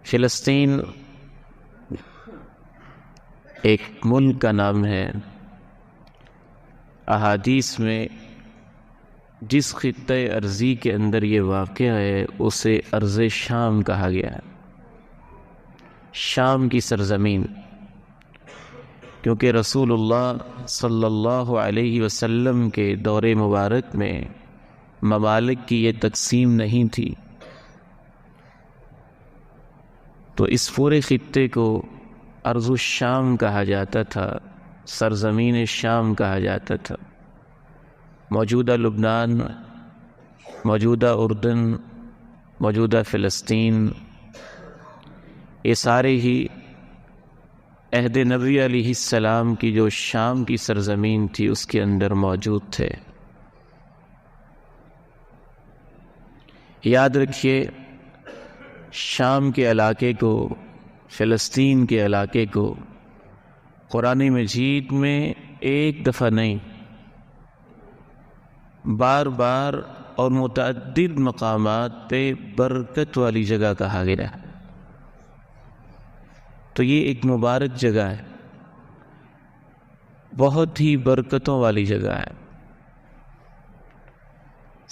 فلسطین ایک ملک کا نام ہے۔ احادیث میں جس خطۂ ارضی کے اندر یہ واقع ہے اسے ارض شام کہا گیا ہے، شام کی سرزمین، کیونکہ رسول اللہ صلی اللہ علیہ وسلم کے دور مبارک میں ممالک کی یہ تقسیم نہیں تھی، تو اس پورے خطے کو ارض الشام کہا جاتا تھا، سرزمین شام کہا جاتا تھا۔ موجودہ لبنان، موجودہ اردن، موجودہ فلسطین، یہ سارے ہی عہد نبی علیہ السلام کی جو شام کی سرزمین تھی اس کے اندر موجود تھے۔ یاد رکھیے، شام کے علاقے کو، فلسطین کے علاقے کو قرآن مجید میں ایک دفعہ نہیں، بار بار اور متعدد مقامات پہ برکت والی جگہ کہا گیا ہے، تو یہ ایک مبارک جگہ ہے، بہت ہی برکتوں والی جگہ ہے۔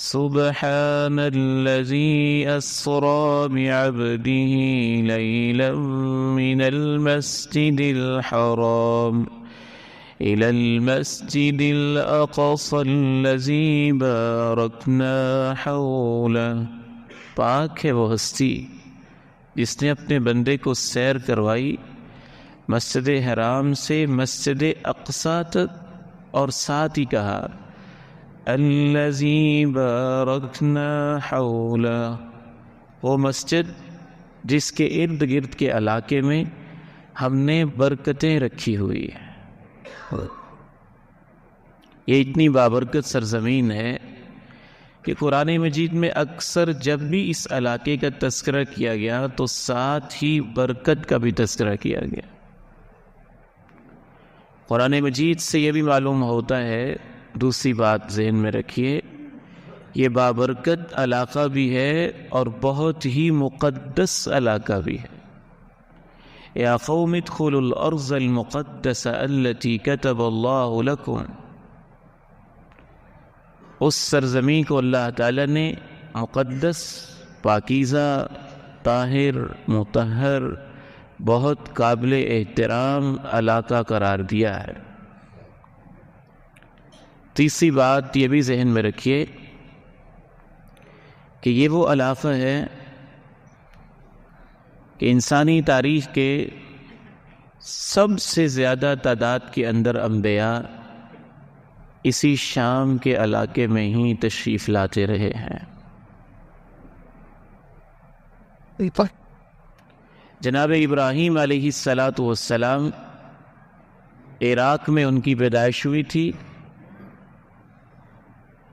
سبحان الذی اسری بعبده لیلا من المسجد الحرام إلى المسجد الأقصى الذي باركنا حوله۔ پاک ہے وہ ہستی جس نے اپنے بندے کو سیر کروائی مسجد حرام سے مسجد اقصیٰ تک، اور ساتھ ہی کہا الذی بارکنا حولہ، وہ مسجد جس کے ارد گرد کے علاقے میں ہم نے برکتیں رکھی ہوئی ہیں۔ یہ اتنی بابرکت سرزمین ہے کہ قرآن مجید میں اکثر جب بھی اس علاقے کا تذکرہ کیا گیا تو ساتھ ہی برکت کا بھی تذکرہ کیا گیا۔ قرآن مجید سے یہ بھی معلوم ہوتا ہے، دوسری بات ذہن میں رکھیے، یہ بابرکت علاقہ بھی ہے اور بہت ہی مقدس علاقہ بھی ہے۔ یا قوم ادخلوا الارض المقدسة التي كتب اللہ لکم، اس سرزمین کو اللہ تعالی نے مقدس، پاکیزہ، طاہر، مطہر، بہت قابل احترام علاقہ قرار دیا ہے۔ تیسری بات یہ بھی ذہن میں رکھیے کہ یہ وہ علاقہ ہے کہ انسانی تاریخ کے سب سے زیادہ تعداد کے اندر انبیاء اسی شام کے علاقے میں ہی تشریف لاتے رہے ہیں۔ جناب ابراہیم علیہ السلام عراق میں ان کی پیدائش ہوئی تھی،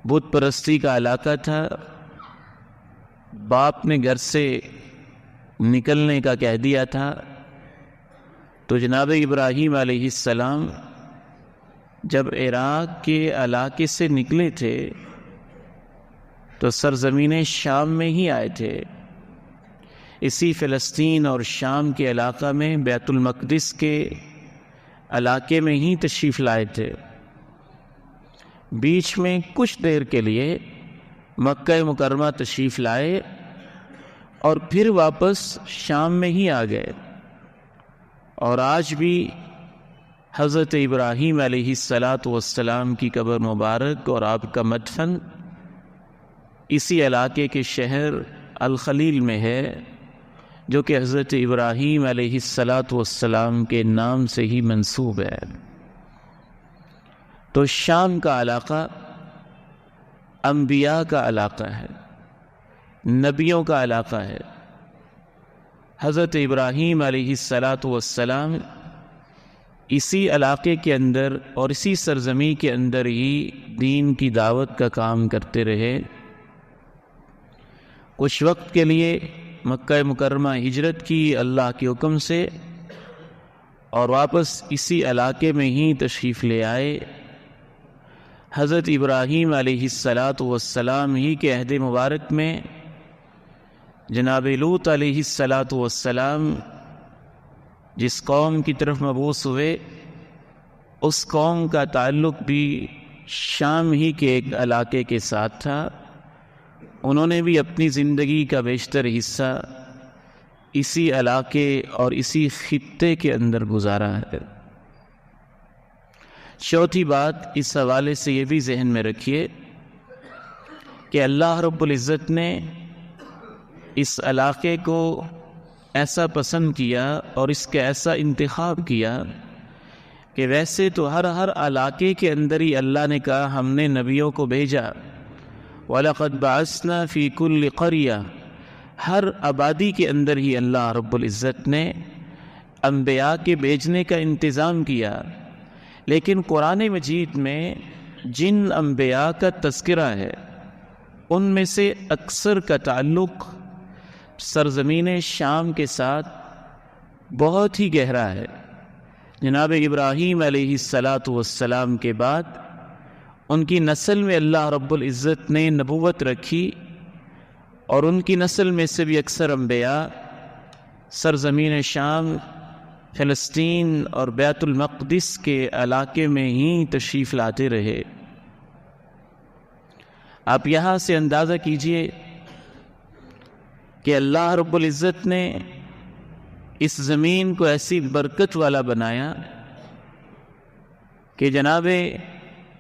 بت پرستی کا علاقہ تھا، باپ نے گھر سے نکلنے کا کہہ دیا تھا، تو جناب ابراہیم علیہ السلام جب عراق کے علاقے سے نکلے تھے تو سرزمین شام میں ہی آئے تھے، اسی فلسطین اور شام کے علاقہ میں بیت المقدس کے علاقے میں ہی تشریف لائے تھے۔ بیچ میں کچھ دیر کے لیے مکہ مکرمہ تشریف لائے اور پھر واپس شام میں ہی آ گئے، اور آج بھی حضرت ابراہیم علیہ السلام کی قبر مبارک اور آپ کا مدفن اسی علاقے کے شہر الخلیل میں ہے، جو کہ حضرت ابراہیم علیہ السلام کے نام سے ہی منسوب ہے۔ تو شام کا علاقہ انبیاء کا علاقہ ہے، نبیوں کا علاقہ ہے۔ حضرت ابراہیم علیہ السلام اسی علاقے کے اندر اور اسی سرزمین کے اندر ہی دین کی دعوت کا کام کرتے رہے۔ کچھ وقت کے لیے مکہ مکرمہ ہجرت کی اللہ کے حکم سے، اور واپس اسی علاقے میں ہی تشریف لے آئے۔ حضرت ابراہیم علیہ السلام ہی کے عہد مبارک میں جناب لوط علیہ الصلاۃ والسلام جس قوم کی طرف مبعوث ہوئے اس قوم کا تعلق بھی شام ہی کے ایک علاقے کے ساتھ تھا. انہوں نے بھی اپنی زندگی کا بیشتر حصہ اسی علاقے اور اسی خطے کے اندر گزارا ہے. چوتھی بات اس حوالے سے یہ بھی ذہن میں رکھیے کہ اللہ رب العزت نے اس علاقے کو ایسا پسند کیا اور اس کا ایسا انتخاب کیا کہ ویسے تو ہر علاقے کے اندر ہی اللہ نے کہا ہم نے نبیوں کو بھیجا. وَلَقَدْ بَعَثْنَا فِي كُلِّ قَرْيَةٍ، ہر آبادی کے اندر ہی اللہ رب العزت نے انبیاء کے بھیجنے کا انتظام کیا. لیکن قرآن مجید میں جن انبیاء کا تذکرہ ہے ان میں سے اکثر کا تعلق سرزمین شام کے ساتھ بہت ہی گہرا ہے. جناب ابراہیم علیہ الصلاۃ والسلام کے بعد ان کی نسل میں اللہ رب العزت نے نبوت رکھی اور ان کی نسل میں سے بھی اکثر انبیاء سرزمین شام، فلسطین اور بیت المقدس کے علاقے میں ہی تشریف لاتے رہے. آپ یہاں سے اندازہ کیجئے کہ اللہ رب العزت نے اس زمین کو ایسی برکت والا بنایا کہ جناب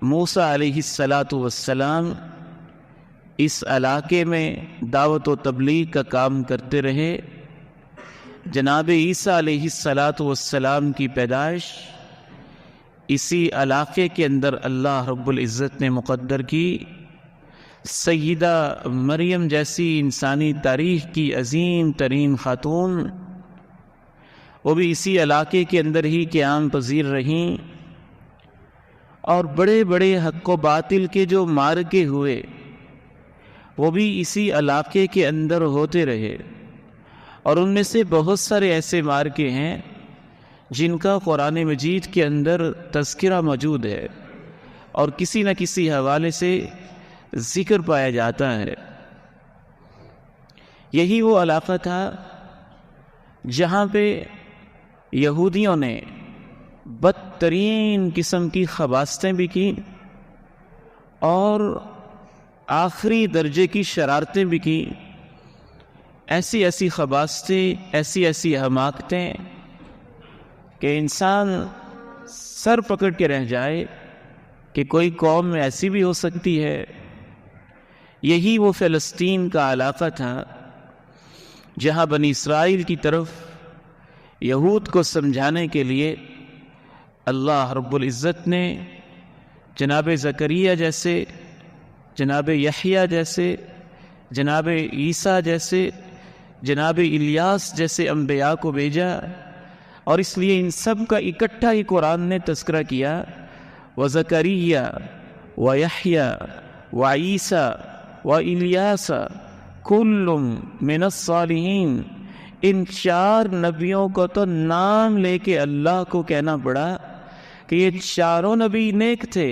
موسیٰ علیہ الصلاۃ والسلام اس علاقے میں دعوت و تبلیغ کا کام کرتے رہے. جناب عیسیٰ علیہ الصلاۃ والسلام کی پیدائش اسی علاقے کے اندر اللہ رب العزت نے مقدر کی. سیدہ مریم جیسی انسانی تاریخ کی عظیم ترین خاتون وہ بھی اسی علاقے کے اندر ہی قیام پذیر رہیں، اور بڑے بڑے حق و باطل کے جو معرکے ہوئے وہ بھی اسی علاقے کے اندر ہوتے رہے. اور ان میں سے بہت سارے ایسے معرکے ہیں جن کا قرآن مجید کے اندر تذکرہ موجود ہے اور کسی نہ کسی حوالے سے ذکر پایا جاتا ہے. یہی وہ علاقہ تھا جہاں پہ یہودیوں نے بدترین قسم کی خباثتیں بھی کی اور آخری درجے کی شرارتیں بھی کی. ایسی ایسی خباثتیں، ایسی حماقتیں کہ انسان سر پکڑ کے رہ جائے کہ کوئی قوم میں ایسی بھی ہو سکتی ہے. یہی وہ فلسطین کا علاقہ تھا جہاں بنی اسرائیل کی طرف یہود کو سمجھانے کے لیے اللہ رب العزت نے جناب زکریا جیسے، جناب یحییٰ جیسے، جناب عیسیٰ جیسے، جناب الیاس جیسے انبیاء کو بھیجا. اور اس لیے ان سب کا اکٹھا ہی قرآن نے تذکرہ کیا. وزکریا ویحییٰ وعیسیٰ والیاس کل من الصالحین. ان چار نبیوں کو تو نام لے کے اللہ کو کہنا پڑا کہ یہ چاروں نبی نیک تھے.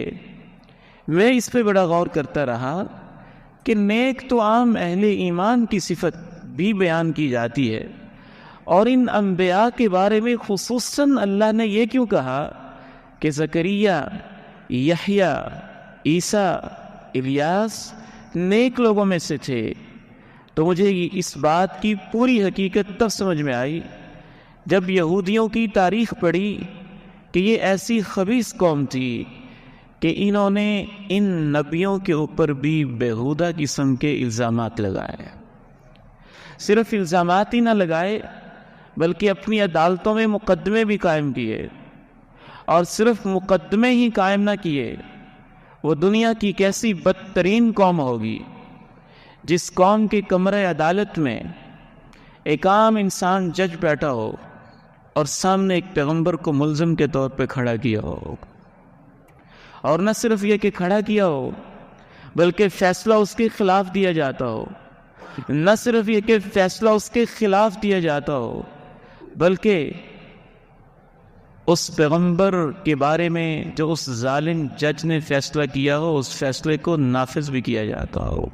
میں اس پہ بڑا غور کرتا رہا کہ نیک تو عام اہل ایمان کی صفت بھی بیان کی جاتی ہے، اور ان انبیاء کے بارے میں خصوصاً اللہ نے یہ کیوں کہا کہ زکریا، یحییٰ، عیسیٰ، الیاس نیک لوگوں میں سے تھے؟ تو مجھے اس بات کی پوری حقیقت تب سمجھ میں آئی جب یہودیوں کی تاریخ پڑھی کہ یہ ایسی خبیث قوم تھی کہ انہوں نے ان نبیوں کے اوپر بھی بےہودہ قسم کے الزامات لگائے. صرف الزامات ہی نہ لگائے بلکہ اپنی عدالتوں میں مقدمے بھی قائم کیے، اور صرف مقدمے ہی قائم نہ کیے. وہ دنیا کی کیسی بدترین قوم ہوگی جس قوم کے کمرہ عدالت میں ایک عام انسان جج بیٹھا ہو اور سامنے ایک پیغمبر کو ملزم کے طور پہ کھڑا کیا ہو، اور نہ صرف یہ کہ کھڑا کیا ہو بلکہ فیصلہ اس کے خلاف دیا جاتا ہو. نہ صرف یہ کہ فیصلہ اس کے خلاف دیا جاتا ہو بلکہ اس پیغمبر کے بارے میں جو اس ظالم جج نے فیصلہ کیا ہو اس فیصلے کو نافذ بھی کیا جاتا ہو.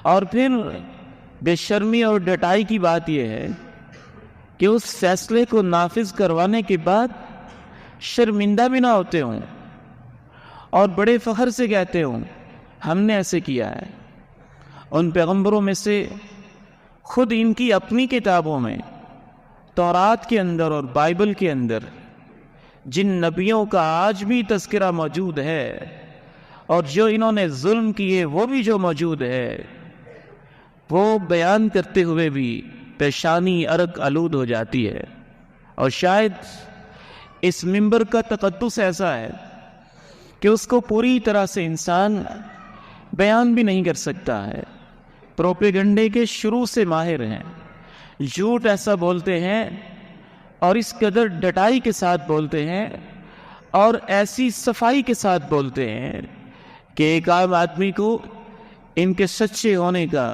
اور پھر بے شرمی اور ڈٹائی کی بات یہ ہے کہ اس فیصلے کو نافذ کروانے کے بعد شرمندہ بھی نہ ہوتے ہوں اور بڑے فخر سے کہتے ہوں ہم نے ایسے کیا ہے۔ ان پیغمبروں میں سے خود ان کی اپنی کتابوں میں، تورات کے اندر اور بائبل کے اندر، جن نبیوں کا آج بھی تذکرہ موجود ہے اور جو انہوں نے ظلم کیے وہ بھی جو موجود ہے، وہ بیان کرتے ہوئے بھی پیشانی عرق آلود ہو جاتی ہے۔ اور شاید اس منبر کا تقدس ایسا ہے کہ اس کو پوری طرح سے انسان بیان بھی نہیں کر سکتا ہے۔ پروپیگنڈے کے شروع سے ماہر ہیں، جھوٹ ایسا بولتے ہیں اور اس قدر ڈٹائی کے ساتھ بولتے ہیں اور ایسی صفائی کے ساتھ بولتے ہیں کہ ایک عام آدمی کو ان کے سچے ہونے کا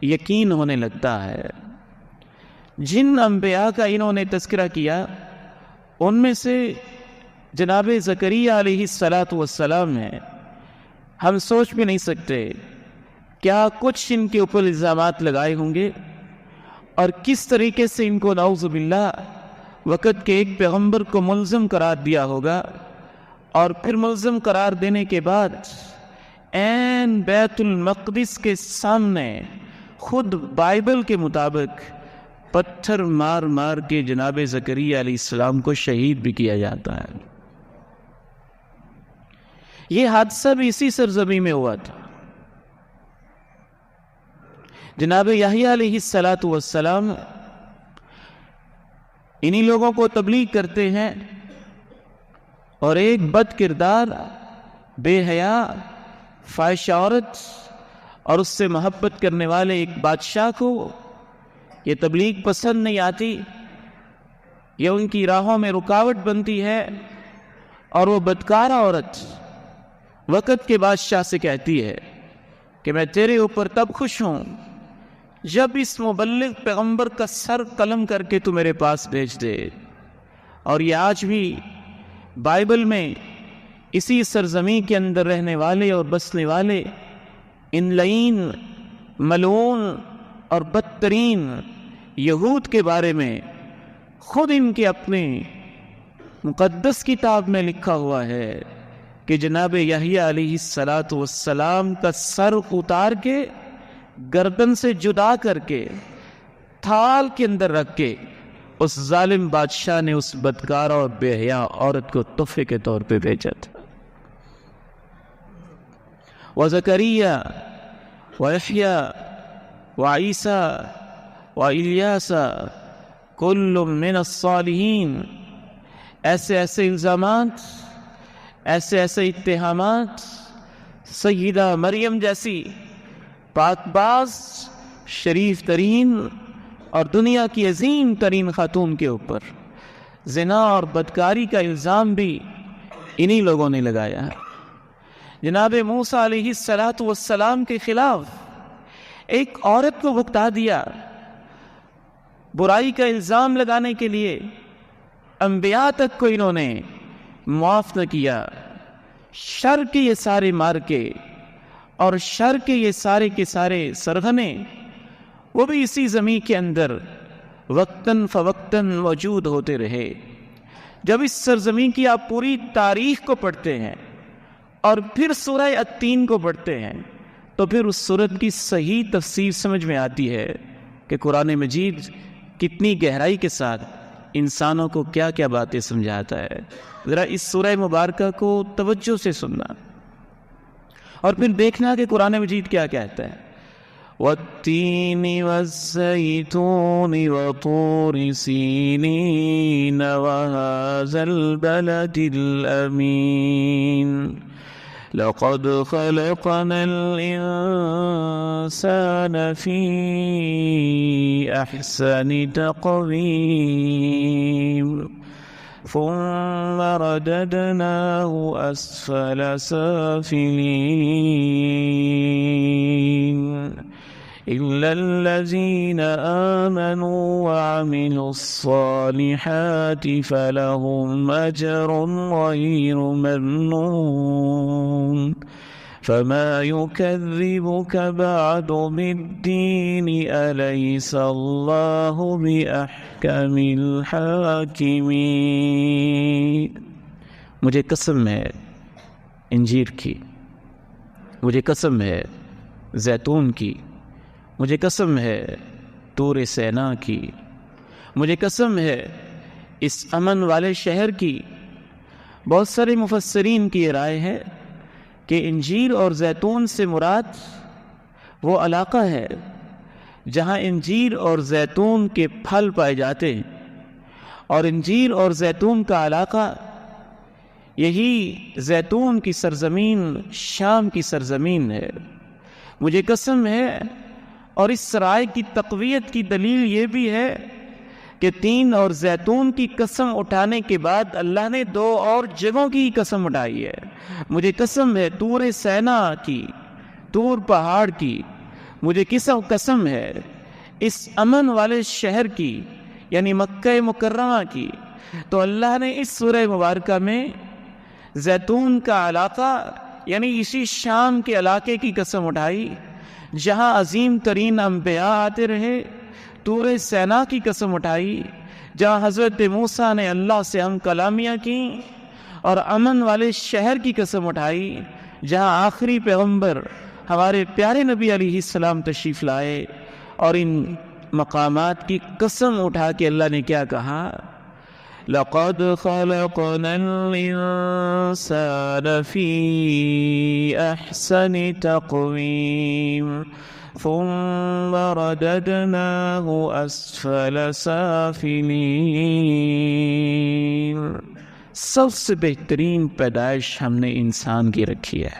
یقین ہونے لگتا ہے۔ جن انبیاء کا انہوں نے تذکرہ کیا ان میں سے جناب زکریہ علیہ السلام ہیں۔ ہم سوچ بھی نہیں سکتے کیا کچھ ان کے اوپر الزامات لگائے ہوں گے اور کس طریقے سے ان کو نعوذ باللہ وقت کے ایک پیغمبر کو ملزم قرار دیا ہوگا، اور پھر ملزم قرار دینے کے بعد عین بیت المقدس کے سامنے خود بائبل کے مطابق پتھر مار مار کے جناب زکریہ علیہ السلام کو شہید بھی کیا جاتا ہے۔ یہ حادثہ بھی اسی سرزمین میں ہوا تھا۔ جناب یحییٰ علیہ السلام انہی لوگوں کو تبلیغ کرتے ہیں اور ایک بد کردار، بے حیا، فاحش عورت اور اس سے محبت کرنے والے ایک بادشاہ کو یہ تبلیغ پسند نہیں آتی، یہ ان کی راہوں میں رکاوٹ بنتی ہے، اور وہ بدکارہ عورت وقت کے بادشاہ سے کہتی ہے کہ میں تیرے اوپر تب خوش ہوں جب اس مبلغ پیغمبر کا سر قلم کر کے تو میرے پاس بھیج دے۔ اور یہ آج بھی بائبل میں اسی سرزمین کے اندر رہنے والے اور بسنے والے ان لعین، ملعون اور بدترین یہود کے بارے میں خود ان کے اپنے مقدس کتاب میں لکھا ہوا ہے کہ جناب یحییٰ علیہ السلام کا سر اتار کے گردن سے جدا کر کے تھال کے اندر رکھ کے اس ظالم بادشاہ نے اس بدکارہ اور بے حیا عورت کو تحفے کے طور پہ بھیجا تھا۔ وزکریا ویحییٰ وعیسیٰ والیاس کل من الصالحین، ایسے ایسے الزامات، ایسے ایسے اتہامات سیدہ مریم جیسی پاک باز، شریف ترین اور دنیا کی عظیم ترین خاتون کے اوپر زنا اور بدکاری کا الزام بھی انہی لوگوں نے لگایا ہے۔ جناب موسیٰ علیہ السلام کے خلاف ایک عورت کو بھگتا دیا، برائی کا الزام لگانے کے لیے انبیاء تک کو انہوں نے معاف نہ کیا۔ شر کے یہ سارے مارکے اور شر کے یہ سارے کے سارے سرغنے وہ بھی اسی زمین کے اندر وقتاً فوقتاً موجود ہوتے رہے۔ جب اس سرزمین کی آپ پوری تاریخ کو پڑھتے ہیں اور پھر سورہ التین کو پڑھتے ہیں تو پھر اس سورت کی صحیح تفسیر سمجھ میں آتی ہے کہ قرآن مجید کتنی گہرائی کے ساتھ انسانوں کو کیا کیا باتیں سمجھاتا ہے۔ ذرا اس سورہ مبارکہ کو توجہ سے سننا اور پھر دیکھنا کہ قرآن مجید کیا کہتا ہے۔ وَالتِّينِ وَالزَّيْتُونِ وَطُورِ سِينِينَ وَهَذَا الْبَلَدِ الْأَمِينِ لَقَدْ خَلَقْنَا الْإِنسَانَ فِي أَحْسَنِ تَقْوِيمٍ ثم رددناه أسفل سافلين إلا الذين آمنوا وعملوا الصالحات فلهم أجر غير ممنون فما يكذبك بعد بالدين أليس الله بأحكم الحاكمين. مجھے قسم ہے انجیر کی، مجھے قسم ہے زیتون کی، مجھے قسم ہے طور سینا کی، مجھے قسم ہے اس امن والے شہر کی. بہت سارے مفسرین کی یہ رائے ہے کہ انجیر اور زیتون سے مراد وہ علاقہ ہے جہاں انجیر اور زیتون کے پھل پائے جاتے ہیں، اور انجیر اور زیتون کا علاقہ یہی زیتون کی سرزمین شام کی سرزمین ہے. مجھے قسم ہے، اور اس رائے کی تقویت کی دلیل یہ بھی ہے کہ تین اور زیتون کی قسم اٹھانے کے بعد اللہ نے دو اور جگہوں کی قسم اٹھائی ہے. مجھے قسم ہے طور سینا کی، طور پہاڑ کی، مجھے قسم ہے اس امن والے شہر کی یعنی مکہ مکرمہ کی. تو اللہ نے اس سورہ مبارکہ میں زیتون کا علاقہ یعنی اسی شام کے علاقے کی قسم اٹھائی جہاں عظیم ترین انبیاء آتے رہے. طور سینا کی قسم اٹھائی جہاں حضرت موسیٰ نے اللہ سے ہم کلامیاں کی، اور امن والے شہر کی قسم اٹھائی جہاں آخری پیغمبر ہمارے پیارے نبی علیہ السلام تشریف لائے. اور ان مقامات کی قسم اٹھا کے اللہ نے کیا کہا؟ لَقَدْ خَلَقْنَا الْإِنسَانَ فِي أَحْسَنِ تَقْوِيمٍ ثُمَّ رَدَدْنَاهُ أَسْفَلَ سَافِلِينَ. سب سے بہترین پیدائش ہم نے انسان کی رکھی ہے،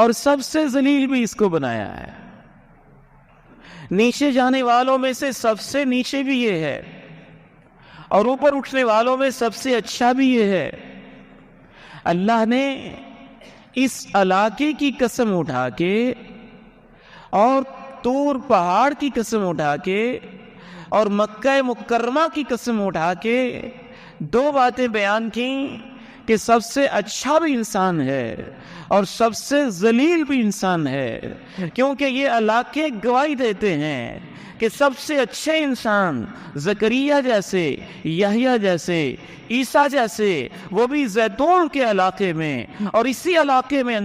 اور سب سے ذلیل بھی اس کو بنایا ہے. نیچے جانے والوں میں سے سب سے نیچے بھی یہ ہے، اور اوپر اٹھنے والوں میں سب سے اچھا بھی یہ ہے. اللہ نے اس علاقے کی قسم اٹھا کے اور طور پہاڑ کی قسم اٹھا کے اور مکہ مکرمہ کی قسم اٹھا کے دو باتیں بیان کی کہ سب سے اچھا بھی انسان ہے اور سب سے ذلیل بھی انسان ہے. کیونکہ یہ علاقے گواہی دیتے ہیں کہ سب سے اچھے انسان زکریا جیسے، یحییٰ جیسے، عیسیٰ جیسے وہ بھی زیتون کے علاقے میں اور اسی علاقے میں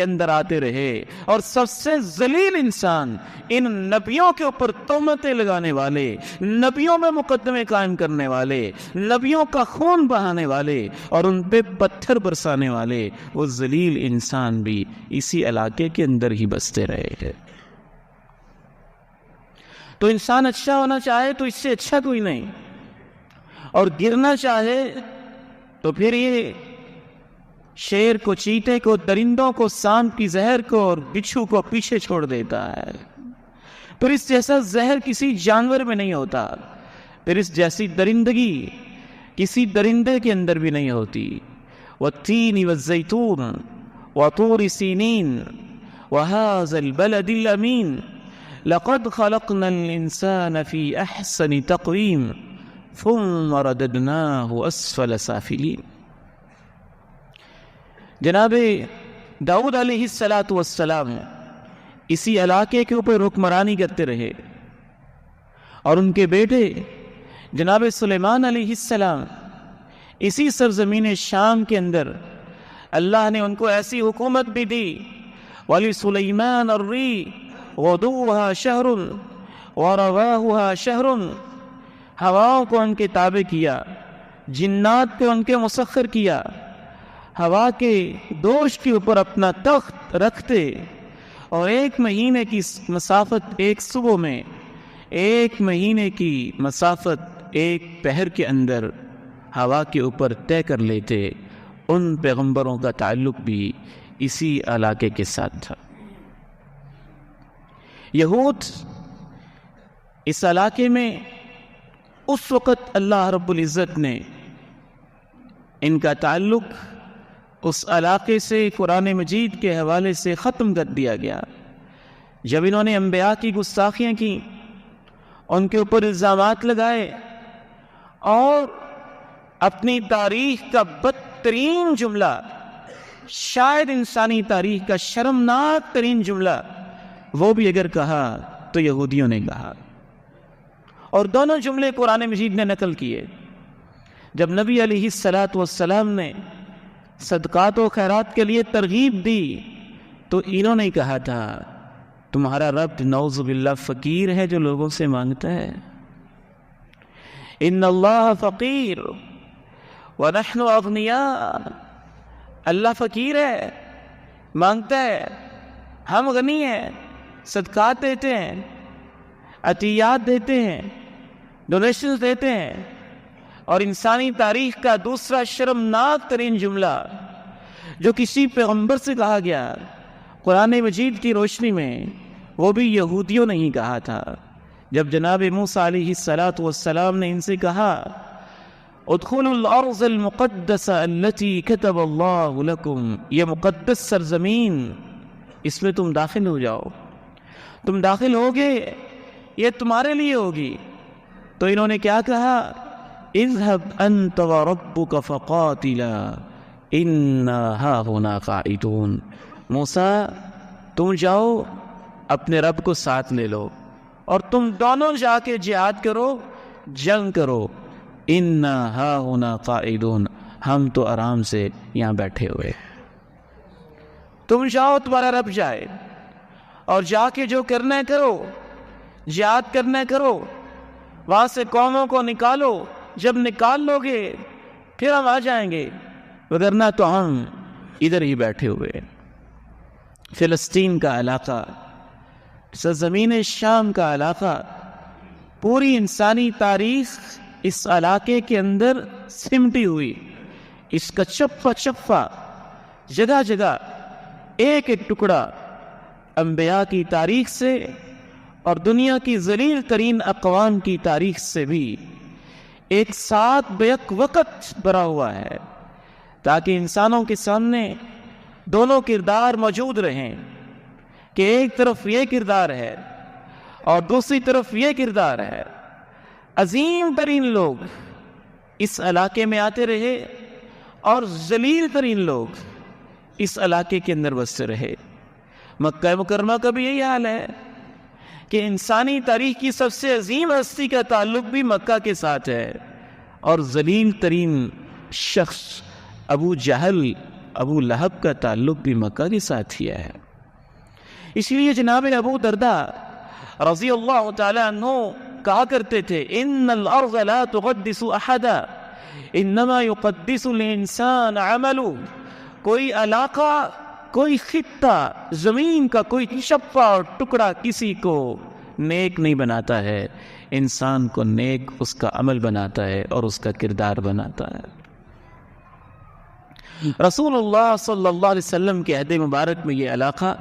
اندر آتے رہے، اور سب سے ذلیل انسان ان نبیوں کے اوپر تہمتیں لگانے والے، نبیوں میں مقدمے قائم کرنے والے، نبیوں کا خون بہانے والے اور ان پہ پتھر برسانے والے، وہ ذلیل انسان بھی اسی علاقے کے اندر ہی بستے رہے ہیں. تو انسان اچھا ہونا چاہے تو اس سے اچھا کوئی نہیں، اور گرنا چاہے تو پھر یہ شیر کو، چیتے کو، درندوں کو، سانپ کی زہر کو اور بچھو کو پیچھے چھوڑ دیتا ہے. پھر اس جیسا زہر کسی جانور میں نہیں ہوتا، پھر اس جیسی درندگی کسی درندے کے اندر بھی نہیں ہوتی. والتین والزیتون وطور سینین وهذا البلد الامین لقد خلقنا الانسان في احسن تقویم ثم رددناه اسفل سافلین. جناب داؤد علیہ السلام اسی علاقے کے اوپر حکمرانی کرتے رہے، اور ان کے بیٹے جناب سلیمان علیہ السلام اسی سرزمین شام کے اندر اللہ نے ان کو ایسی حکومت بھی دی. وَلِسُلَيْمَانَ الرِّيحَ غُدُوُّهَا شَهْرٌ وَرَوَاحُهَا شَهْرٌ. ہواؤں کو ان کے تابع کیا، جنات کو ان کے مسخر کیا، ہوا کے دوش کے اوپر اپنا تخت رکھتے، اور ایک مہینے کی مسافت ایک صبح میں، ایک مہینے کی مسافت ایک پہر کے اندر ہوا کے اوپر طے کر لیتے. ان پیغمبروں کا تعلق بھی اسی علاقے کے ساتھ تھا. یہود اس علاقے میں اس وقت اللہ رب العزت نے ان کا تعلق اس علاقے سے قرآن مجید کے حوالے سے ختم کر دیا گیا جب انہوں نے انبیاء کی گستاخیاں کی، ان کے اوپر الزامات لگائے اور اپنی تاریخ کا بدترین جملہ شاید انسانی تاریخ کا شرمناک ترین جملہ وہ بھی اگر کہا تو یہودیوں نے کہا. اور دونوں جملے قرآن مجید نے نقل کیے. جب نبی علیہ السلام نے صدقات و خیرات کے لیے ترغیب دی تو انہوں نے کہا تھا تمہارا رب نعوذ باللہ فقیر ہے جو لوگوں سے مانگتا ہے. ان اللہ فقیر ونحن اغنیاء. اللہ فقیر ہے، مانگتا ہے، ہم غنی ہیں، صدقات دیتے ہیں، عطیات دیتے ہیں، ڈونیشنز دیتے ہیں. اور انسانی تاریخ کا دوسرا شرمناک ترین جملہ جو کسی پیغمبر سے کہا گیا قرآن مجید کی روشنی میں، وہ بھی یہودیوں نے ہی کہا تھا. جب جناب موسیٰ علیہ السلام نے ان سے کہا ادخلوا الارض المقدس التي كتب اللہ لکم، یہ مقدس سرزمین، اس میں تم داخل ہو جاؤ، تم داخل ہوگے، یہ تمہارے لیے ہوگی. تو انہوں نے کیا کہا اذهب انت وربك فقاتلا انا هاهنا قاعدون. موسیٰ تم جاؤ اپنے رب کو ساتھ لے لو اور تم دونوں جا کے جہاد کرو، جنگ کرو. انا هاهنا قاعدون، ہم تو آرام سے یہاں بیٹھے ہوئے. تم جاؤ، تمہارا رب جائے، اور جا کے جو کرنا ہے کرو، جہاد کرنا ہے کرو، وہاں سے قوموں کو نکالو. جب نکال لو گے پھر ہم آ جائیں گے، وگرنہ تو ہم ادھر ہی بیٹھے ہوئے. فلسطین کا علاقہ، سرزمین شام کا علاقہ، پوری انسانی تاریخ اس علاقے کے اندر سمٹی ہوئی. اس کا چپا چپا، جگہ جگہ ایک ایک ٹکڑا انبیاء کی تاریخ سے اور دنیا کی ذلیل ترین اقوام کی تاریخ سے بھی ایک ساتھ بیک وقت بھرا ہوا ہے، تاکہ انسانوں کے سامنے دونوں کردار موجود رہیں کہ ایک طرف یہ کردار ہے اور دوسری طرف یہ کردار ہے. عظیم ترین لوگ اس علاقے میں آتے رہے اور ذلیل ترین لوگ اس علاقے کے اندر بستے رہے. مکہ مکرمہ کا بھی یہی حال ہے کہ انسانی تاریخ کی سب سے عظیم ہستی کا تعلق بھی مکہ کے ساتھ ہے، اور ذلیل ترین شخص ابو جہل، ابو لہب کا تعلق بھی مکہ کے ساتھ ہی ہے. اس لیے جناب ابو درداء رضی اللہ تعالی عنہ کہا کرتے تھے ان الارض لا تقدس احدا انما يقدس الانسان عمله. کوئی علاقہ، کوئی خطہ، زمین کا کوئی چپا اور ٹکڑا کسی کو نیک نہیں بناتا ہے، انسان کو نیک اس کا عمل بناتا ہے اور اس کا کردار بناتا ہے. رسول اللہ صلی اللہ علیہ وسلم کے عہد مبارک میں یہ علاقہ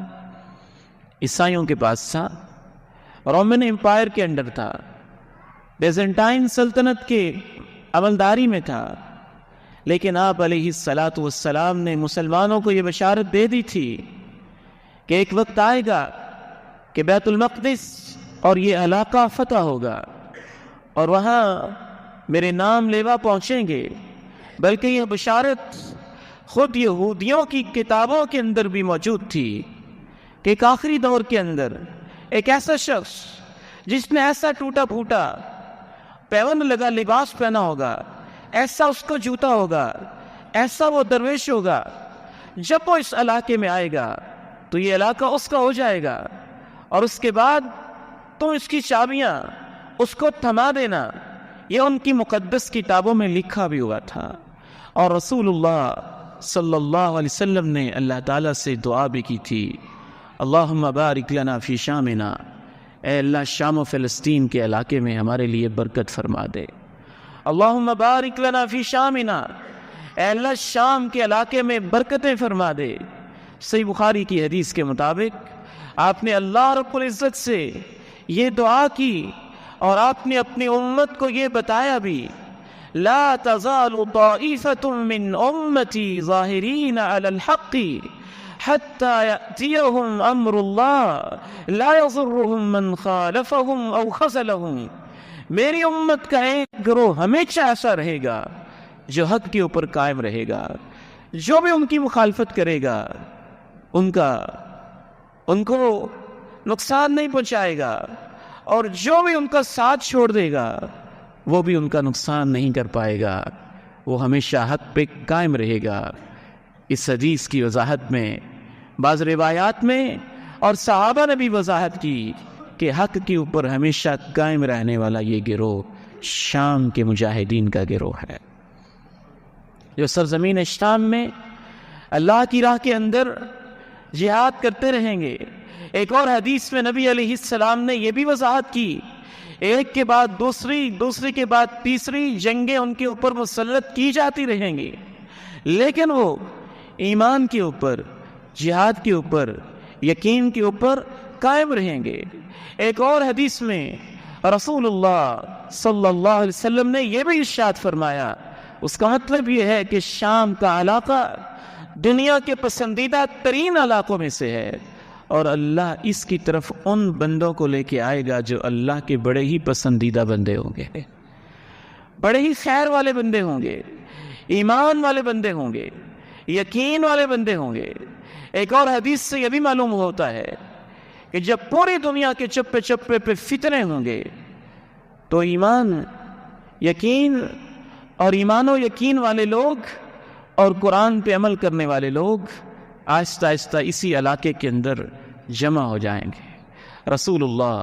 عیسائیوں کے پاس تھا، رومن امپائر کے انڈر تھا، بیزنٹائن سلطنت کے عملداری میں تھا. لیکن آپ علیہ السلام نے مسلمانوں کو یہ بشارت دے دی تھی کہ ایک وقت آئے گا کہ بیت المقدس اور یہ علاقہ فتح ہوگا اور وہاں میرے نام لیوا پہنچیں گے. بلکہ یہ بشارت خود یہودیوں کی کتابوں کے اندر بھی موجود تھی کہ ایک آخری دور کے اندر ایک ایسا شخص جس نے ایسا ٹوٹا پھوٹا پیوند لگا لباس پہنا ہوگا، ایسا اس کو جوتا ہوگا، ایسا وہ درویش ہوگا، جب وہ اس علاقے میں آئے گا تو یہ علاقہ اس کا ہو جائے گا، اور اس کے بعد تم اس کی چابیاں اس کو تھما دینا. یہ ان کی مقدس کتابوں میں لکھا بھی ہوا تھا. اور رسول اللہ صلی اللہ علیہ وسلم نے اللہ تعالیٰ سے دعا بھی کی تھی اللہم بارک لنا فی شامنا، اے اللہ شام و فلسطین کے علاقے میں ہمارے لیے برکت فرما دے. اللہم بارک لنا فی شامنا، اے اللہ شام کے علاقے میں برکتیں فرما دے. صحیح بخاری کی حدیث کے مطابق آپ نے اللہ رب العزت سے یہ دعا کی اور آپ نے اپنی امت کو یہ بتایا بھی لا تزال طائفة من امتی ظاہرین علی الحق حتى يأتيهم امر اللہ لا يضرهم من خالفهم او خذلهم. میری امت کا ایک گروہ ہمیشہ ایسا رہے گا جو حق کے اوپر قائم رہے گا، جو بھی ان کی مخالفت کرے گا ان کو نقصان نہیں پہنچائے گا، اور جو بھی ان کا ساتھ چھوڑ دے گا وہ بھی ان کا نقصان نہیں کر پائے گا، وہ ہمیشہ حق پہ قائم رہے گا۔ اس حدیث کی وضاحت میں بعض روایات میں اور صحابہ نے بھی وضاحت کی کہ حق کے اوپر ہمیشہ قائم رہنے والا یہ گروہ شام کے مجاہدین کا گروہ ہے، جو سرزمین شام میں اللہ کی راہ کے اندر جہاد کرتے رہیں گے۔ ایک اور حدیث میں نبی علیہ السلام نے یہ بھی وضاحت کی، ایک کے بعد دوسری کے بعد تیسری جنگیں ان کے اوپر مسلط کی جاتی رہیں گی، لیکن وہ ایمان کے اوپر، جہاد کے اوپر، یقین کے اوپر قائم رہیں گے۔ ایک اور حدیث میں رسول اللہ صلی اللہ علیہ وسلم نے یہ بھی ارشاد فرمایا، اس کا مطلب یہ ہے کہ شام کا علاقہ دنیا کے پسندیدہ ترین علاقوں میں سے ہے، اور اللہ اس کی طرف ان بندوں کو لے کے آئے گا جو اللہ کے بڑے ہی پسندیدہ بندے ہوں گے، بڑے ہی خیر والے بندے ہوں گے، ایمان والے بندے ہوں گے، یقین والے بندے ہوں گے۔ ایک اور حدیث سے یہ بھی معلوم ہوتا ہے کہ جب پوری دنیا کے چپے چپے پہ فتنے ہوں گے تو ایمان و یقین والے لوگ اور قرآن پہ عمل کرنے والے لوگ آہستہ آہستہ اسی علاقے کے اندر جمع ہو جائیں گے۔ رسول اللہ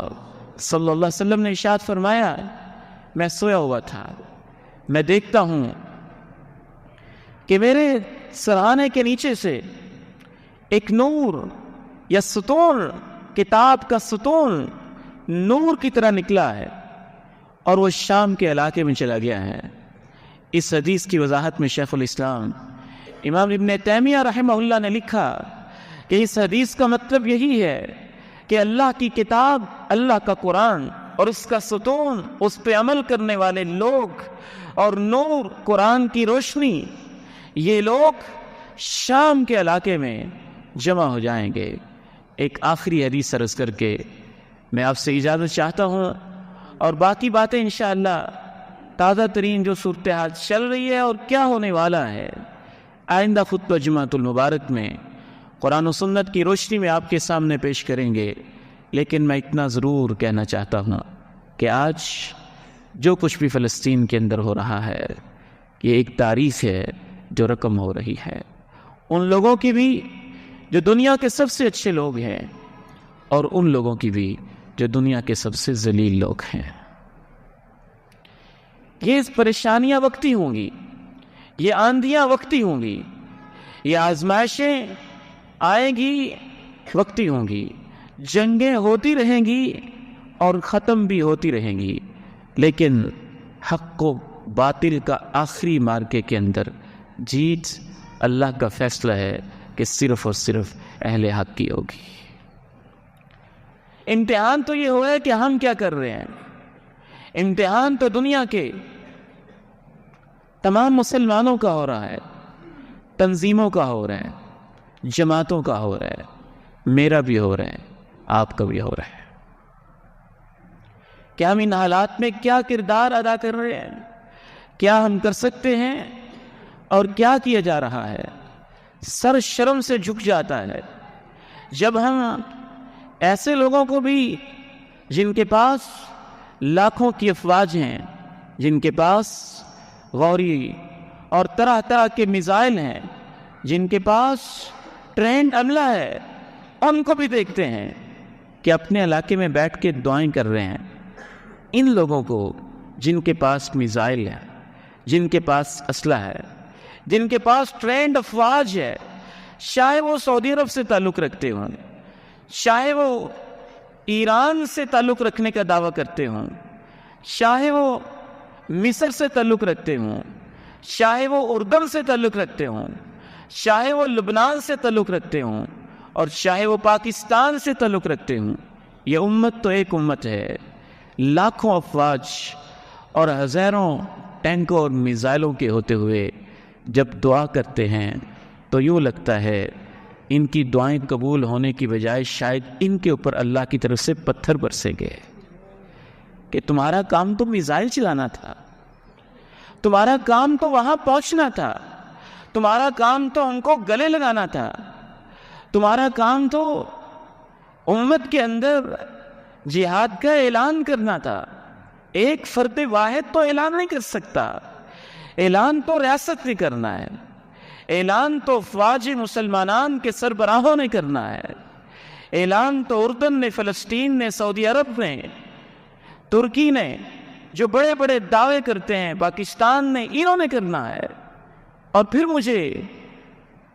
صلی اللہ علیہ وسلم نے ارشاد فرمایا، میں سویا ہوا تھا، میں دیکھتا ہوں کہ میرے سرہانے کے نیچے سے ایک نور یا ستون، کتاب کا ستون نور کی طرح نکلا ہے اور وہ شام کے علاقے میں چلا گیا ہے۔ اس حدیث کی وضاحت میں شیخ الاسلام امام ابن تیمیہ رحمہ اللہ نے لکھا کہ اس حدیث کا مطلب یہی ہے کہ اللہ کی کتاب، اللہ کا قرآن اور اس کا ستون، اس پہ عمل کرنے والے لوگ اور نور، قرآن کی روشنی، یہ لوگ شام کے علاقے میں جمع ہو جائیں گے۔ ایک آخری حدیث عرض کر کے میں آپ سے اجازت چاہتا ہوں، اور باقی باتیں انشاءاللہ تازہ ترین جو صورتحال چل رہی ہے اور کیا ہونے والا ہے آئندہ خطبہ جمعۃ المبارک میں قرآن و سنت کی روشنی میں آپ کے سامنے پیش کریں گے۔ لیکن میں اتنا ضرور کہنا چاہتا ہوں کہ آج جو کچھ بھی فلسطین کے اندر ہو رہا ہے یہ ایک تاریخ ہے جو رقم ہو رہی ہے، ان لوگوں کی بھی جو دنیا کے سب سے اچھے لوگ ہیں اور ان لوگوں کی بھی جو دنیا کے سب سے ذلیل لوگ ہیں۔ یہ پریشانیاں وقتی ہوں گی، یہ آندھیاں وقتی ہوں گی، یہ آزمائشیں آئیں گی وقتی ہوں گی، جنگیں ہوتی رہیں گی اور ختم بھی ہوتی رہیں گی، لیکن حق و باطل کا آخری مارکے کے اندر جیت اللہ کا فیصلہ ہے کہ صرف اور صرف اہل حق کی ہوگی۔ امتحان تو یہ ہوا ہے کہ ہم کیا کر رہے ہیں، امتحان تو دنیا کے تمام مسلمانوں کا ہو رہا ہے، تنظیموں کا ہو رہا ہے، جماعتوں کا ہو رہا ہے، میرا بھی ہو رہا ہے، آپ کا بھی ہو رہا ہے۔ کیا ہم ان حالات میں کیا کردار ادا کر رہے ہیں، کیا ہم کر سکتے ہیں اور کیا کیا جا رہا ہے؟ سر شرم سے جھک جاتا ہے جب ہم ایسے لوگوں کو بھی جن کے پاس لاکھوں کی افواج ہیں، جن کے پاس غوری اور طرح طرح کے میزائل ہیں، جن کے پاس ٹرینڈ عملہ ہے، ان کو بھی دیکھتے ہیں کہ اپنے علاقے میں بیٹھ کے دعائیں کر رہے ہیں۔ ان لوگوں کو جن کے پاس میزائل ہے، جن کے پاس اسلحہ ہے، جن کے پاس ٹرینڈ افواج ہے، چاہے وہ سعودی عرب سے تعلق رکھتے ہوں، چاہے وہ ایران سے تعلق رکھنے کا دعویٰ کرتے ہوں، چاہے وہ مصر سے تعلق رکھتے ہوں، چاہے وہ اردن سے تعلق رکھتے ہوں، چاہے وہ لبنان سے تعلق رکھتے ہوں، اور چاہے وہ پاکستان سے تعلق رکھتے ہوں، یہ امت تو ایک امت ہے۔ لاکھوں افواج اور ہزاروں ٹینکوں اور میزائلوں کے ہوتے ہوئے جب دعا کرتے ہیں تو یوں لگتا ہے ان کی دعائیں قبول ہونے کی بجائے شاید ان کے اوپر اللہ کی طرف سے پتھر برسیں گے کہ تمہارا کام تو میزائل چلانا تھا، تمہارا کام تو وہاں پہنچنا تھا، تمہارا کام تو ان کو گلے لگانا تھا، تمہارا کام تو امت کے اندر جہاد کا اعلان کرنا تھا۔ ایک فرد واحد تو اعلان نہیں کر سکتا، اعلان تو ریاست نے کرنا ہے، اعلان تو افواج مسلمانان کے سربراہوں نے کرنا ہے، اعلان تو اردن نے، فلسطین نے، سعودی عرب نے، ترکی نے، جو بڑے بڑے دعوے کرتے ہیں، پاکستان نے، انہوں نے کرنا ہے۔ اور پھر مجھے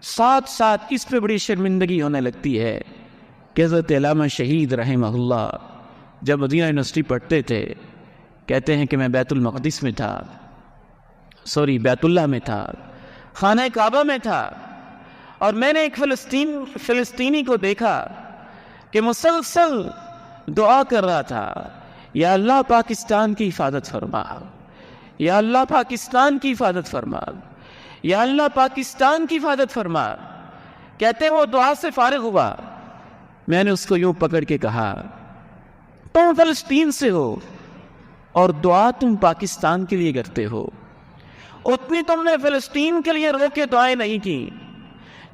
ساتھ ساتھ اس پہ بڑی شرمندگی ہونے لگتی ہے کہ حضرت علامہ شہید رحمہ اللہ جب مدینہ یونیورسٹی پڑھتے تھے، کہتے ہیں کہ میں بیت المقدس میں تھا، بیت اللہ میں تھا، خانہ کعبہ میں تھا، اور میں نے ایک فلسطینی کو دیکھا کہ مسلسل دعا کر رہا تھا، یا اللہ پاکستان کی حفاظت فرما، یا اللہ پاکستان کی حفاظت فرما، یا اللہ پاکستان کی حفاظت فرما۔ کہتے ہیں وہ دعا سے فارغ ہوا، میں نے اس کو یوں پکڑ کے کہا، تم فلسطین سے ہو اور دعا تم پاکستان کے لیے کرتے ہو، اتنی تم نے فلسطین کے لیے رو کے دعائیں نہیں کی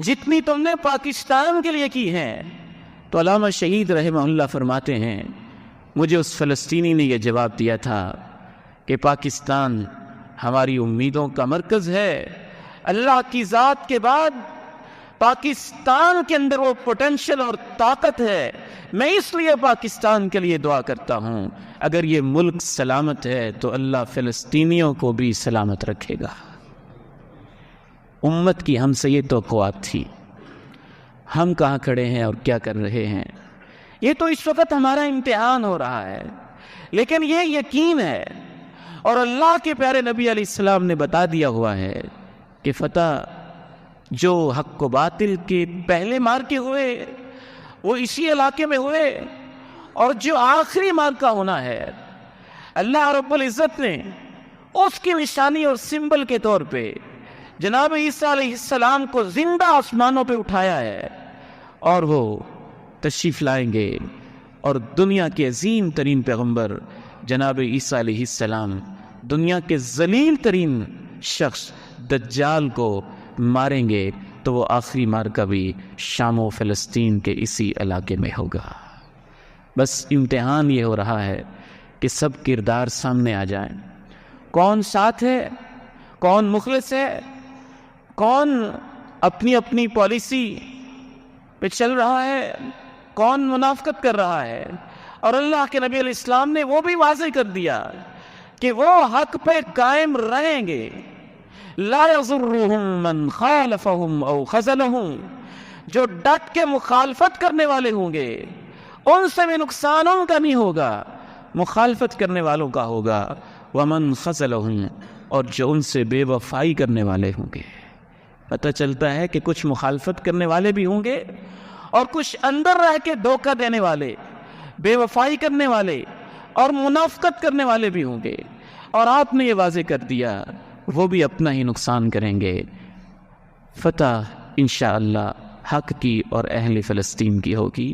جتنی تم نے پاکستان کے لیے کی ہیں۔ تو علامہ شہید رحمہ اللہ فرماتے ہیں، مجھے اس فلسطینی نے یہ جواب دیا تھا کہ پاکستان ہماری امیدوں کا مرکز ہے، اللہ کی ذات کے بعد پاکستان کے اندر وہ پوٹینشل اور طاقت ہے، میں اس لیے پاکستان کے لیے دعا کرتا ہوں، اگر یہ ملک سلامت ہے تو اللہ فلسطینیوں کو بھی سلامت رکھے گا۔ امت کی ہم سے یہ توقعات تھی، ہم کہاں کھڑے ہیں اور کیا کر رہے ہیں؟ یہ تو اس وقت ہمارا امتحان ہو رہا ہے، لیکن یہ یقین ہے اور اللہ کے پیارے نبی علیہ السلام نے بتا دیا ہوا ہے کہ فتح جو حق و باطل کے پہلے مارکے ہوئے وہ اسی علاقے میں ہوئے، اور جو آخری مارکہ ہونا ہے اللہ رب العزت نے اس کی نشانی اور سمبل کے طور پہ جناب عیسیٰ علیہ السلام کو زندہ آسمانوں پہ اٹھایا ہے، اور وہ تشریف لائیں گے، اور دنیا کے عظیم ترین پیغمبر جناب عیسیٰ علیہ السلام دنیا کے ذلیل ترین شخص دجال کو ماریں گے، تو وہ آخری مارکہ بھی شام و فلسطین کے اسی علاقے میں ہوگا۔ بس امتحان یہ ہو رہا ہے کہ سب کردار سامنے آ جائیں، کون ساتھ ہے، کون مخلص ہے، کون اپنی اپنی پالیسی پہ چل رہا ہے، کون منافقت کر رہا ہے۔ اور اللہ کے نبی علیہ السلام نے وہ بھی واضح کر دیا کہ وہ حق پہ قائم رہیں گے، لا یضرهم من خالفهم او خذلهم، جو ڈٹ کے مخالفت کرنے والے ہوں گے ان سے بھی نقصان ان کا نہیں ہوگا، مخالفت کرنے والوں کا ہوگا، ومن خذلهم، اور جو ان سے بے وفائی کرنے والے ہوں گے۔ پتہ چلتا ہے کہ کچھ مخالفت کرنے والے بھی ہوں گے اور کچھ اندر رہ کے دھوکہ دینے والے، بے وفائی کرنے والے اور منافقت کرنے والے بھی ہوں گے، اور آپ نے یہ واضح کر دیا وہ بھی اپنا ہی نقصان کریں گے۔ فتح انشاءاللہ حق کی اور اہل فلسطین کی ہوگی۔